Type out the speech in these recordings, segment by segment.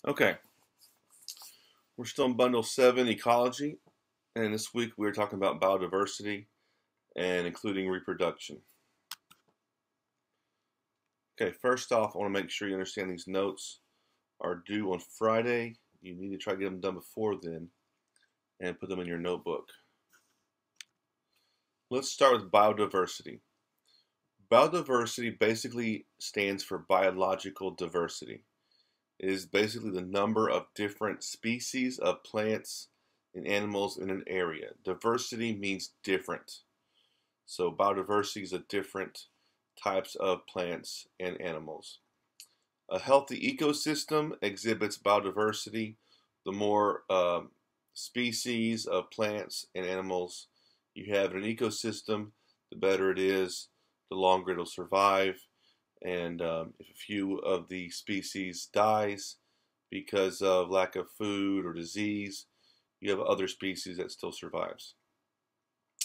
Okay, we're still in Bundle 7, Ecology, and this week we're talking about biodiversity and including reproduction. Okay, first off, I want to make sure you understand these notes are due on Friday. You need to try to get them done before then and put them in your notebook. Let's start with biodiversity. Biodiversity basically stands for biological diversity. It is basically the number of different species of plants and animals in an area. Diversity means different. So biodiversity is the different types of plants and animals. A healthy ecosystem exhibits biodiversity. The more species of plants and animals you have in an ecosystem, the better it is, the longer it'll survive. And if a few of the species dies because of lack of food or disease, you have other species that still survives.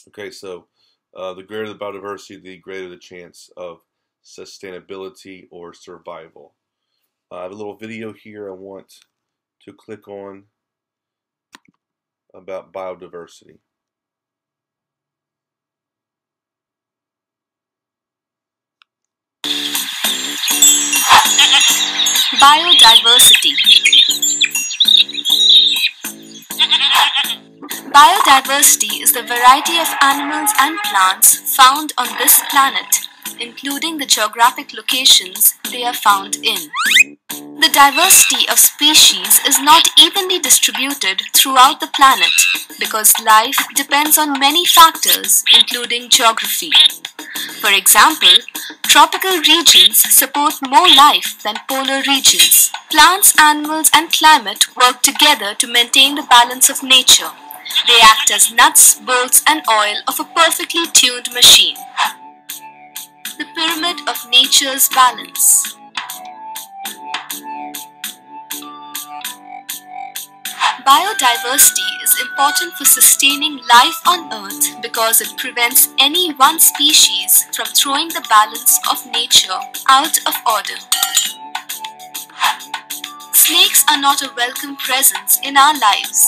Okay, so the greater the biodiversity, the greater the chance of sustainability or survival. I have a little video here I want to click on about biodiversity. Biodiversity. Biodiversity is the variety of animals and plants found on this planet, including the geographic locations they are found in. The diversity of species is not evenly distributed throughout the planet because life depends on many factors, including geography. For example, tropical regions support more life than polar regions. Plants, animals, and climate work together to maintain the balance of nature. They act as nuts, bolts, and oil of a perfectly tuned machine. The pyramid of nature's balance. Biodiversity is important for sustaining life on Earth because it prevents any one species from throwing the balance of nature out of order. Snakes are not a welcome presence in our lives,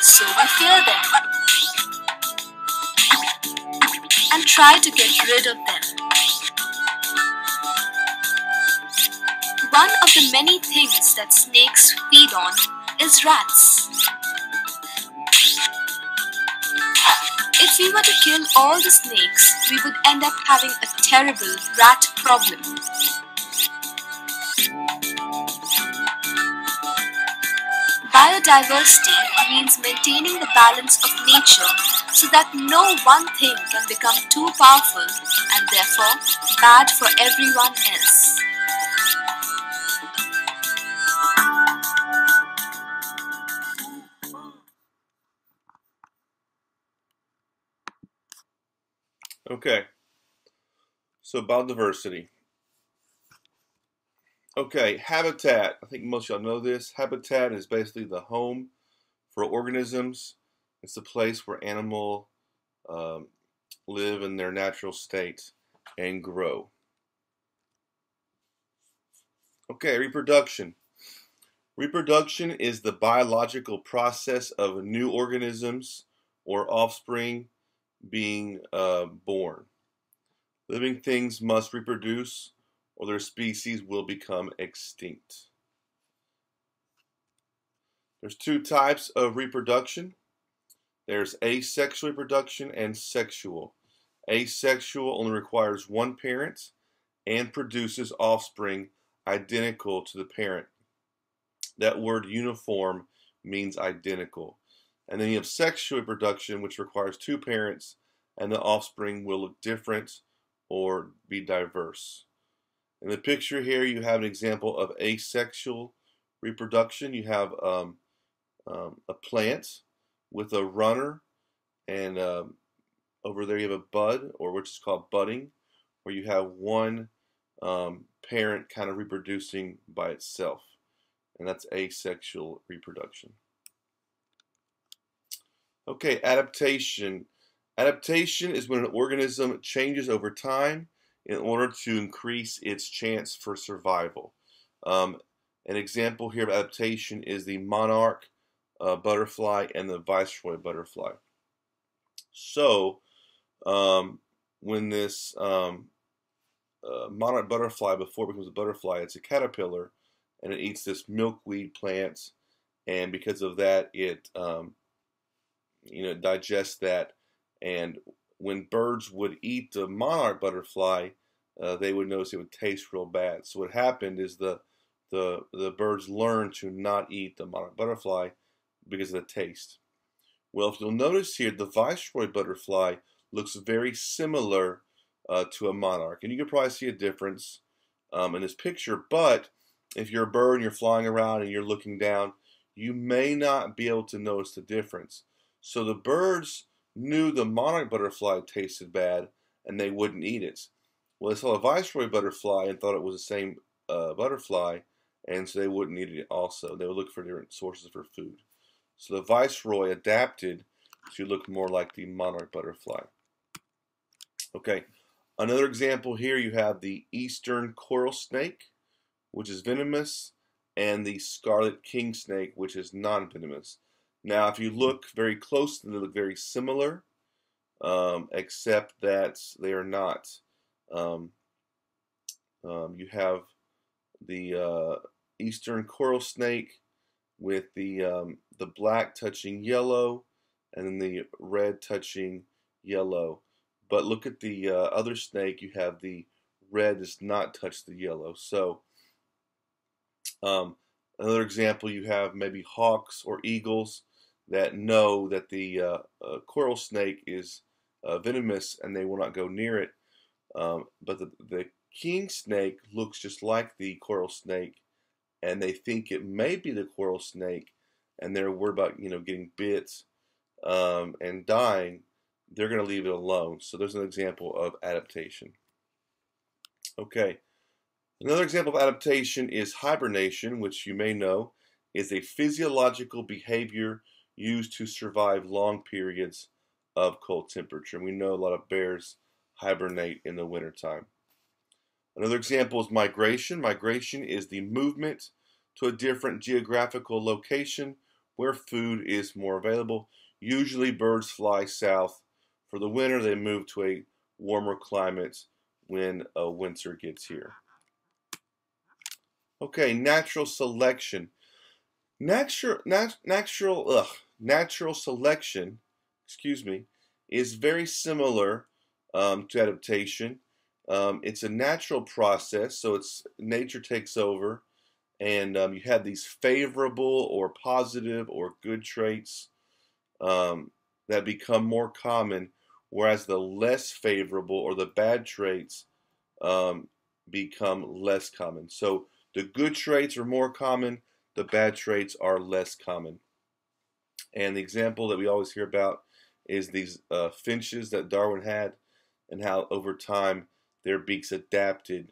so we fear them and try to get rid of them. One of the many things that snakes feed on is rats. If we were to kill all the snakes, we would end up having a terrible rat problem. Biodiversity means maintaining the balance of nature so that no one thing can become too powerful and therefore bad for everyone else. Okay, so biodiversity. Okay, habitat. I think most of y'all know this. Habitat is basically the home for organisms. It's the place where animals live in their natural state and grow. Okay, reproduction. Reproduction is the biological process of new organisms or offspring being born. Living things must reproduce or their species will become extinct. There's two types of reproduction. There's asexual reproduction and sexual. Asexual only requires one parent and produces offspring identical to the parent. That word uniform means identical. And then you have sexual reproduction, which requires two parents, and the offspring will look different or be diverse. In the picture here, you have an example of asexual reproduction. You have a plant with a runner, and over there you have a bud, or which is called budding, where you have one parent kind of reproducing by itself, and that's asexual reproduction. Okay, adaptation. Adaptation is when an organism changes over time in order to increase its chance for survival. Um, an example here of adaptation is the monarch butterfly and the viceroy butterfly. So, when this monarch butterfly, before it becomes a butterfly, it's a caterpillar, and it eats this milkweed plant, and because of that, it digests that. And when birds would eat the monarch butterfly, they would notice it would taste real bad. So what happened is the birds learned to not eat the monarch butterfly because of the taste. Well, if you'll notice here, the viceroy butterfly looks very similar to a monarch, and you can probably see a difference in this picture. But if you're a bird and you're flying around and you're looking down, you may not be able to notice the difference. So the birds knew the monarch butterfly tasted bad, and they wouldn't eat it. Well, they saw a viceroy butterfly and thought it was the same butterfly, and so they wouldn't eat it also. They would look for different sources for food. So the viceroy adapted to look more like the monarch butterfly. Okay, another example here, you have the eastern coral snake, which is venomous, and the scarlet king snake, which is non-venomous. Now, if you look very closely, they look very similar, except that they are not. You have the eastern coral snake with the black touching yellow, and then the red touching yellow. But look at the other snake. You have the red does not touch the yellow. So another example, you have maybe hawks or eagles that know that the coral snake is venomous and they will not go near it. But the king snake looks just like the coral snake, and they think it may be the coral snake, and they're worried about getting bit and dying. They're going to leave it alone. So there's an example of adaptation. Okay, another example of adaptation is hibernation, which you may know is a physiological behavior used to survive long periods of cold temperature. And we know a lot of bears hibernate in the wintertime. Another example is migration. Migration is the movement to a different geographical location where food is more available. Usually birds fly south for the winter. They move to a warmer climate when winter gets here. Okay, natural selection. Natural selection, is very similar to adaptation. It's a natural process, so nature takes over, and you have these favorable or positive or good traits that become more common, whereas the less favorable or the bad traits become less common. So the good traits are more common, the bad traits are less common. And the example that we always hear about is these finches that Darwin had, and how over time their beaks adapted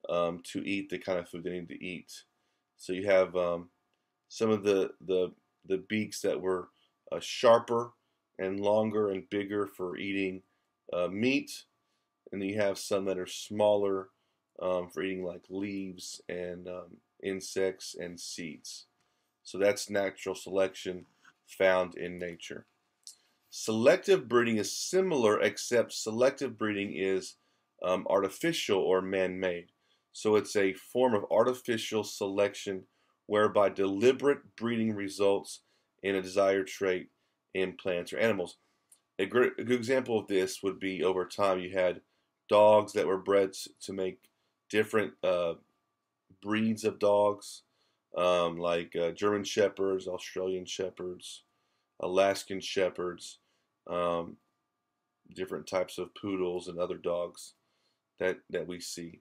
to eat the kind of food they need to eat. So you have some of the beaks that were sharper and longer and bigger for eating meat, and then you have some that are smaller for eating like leaves and insects and seeds. So that's natural selection found in nature. Selective breeding is similar, except selective breeding is artificial or man-made. So it's a form of artificial selection whereby deliberate breeding results in a desired trait in plants or animals. A good example of this would be, over time you had dogs that were bred to make different breeds of dogs, like German Shepherds, Australian Shepherds, Alaskan Shepherds, different types of poodles and other dogs that we see.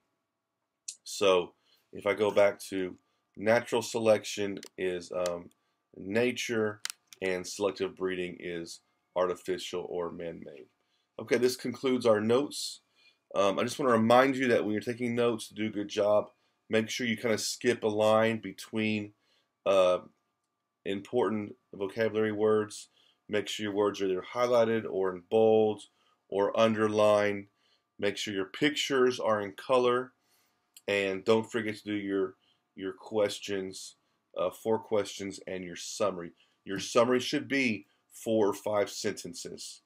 So if I go back to natural selection is nature, and selective breeding is artificial or man-made. Okay, this concludes our notes. I just want to remind you that when you're taking notes, to do a good job, make sure you kind of skip a line between important vocabulary words. Make sure your words are either highlighted or in bold or underlined. Make sure your pictures are in color, and don't forget to do your questions, 4 questions, and your summary. Your summary should be 4 or 5 sentences.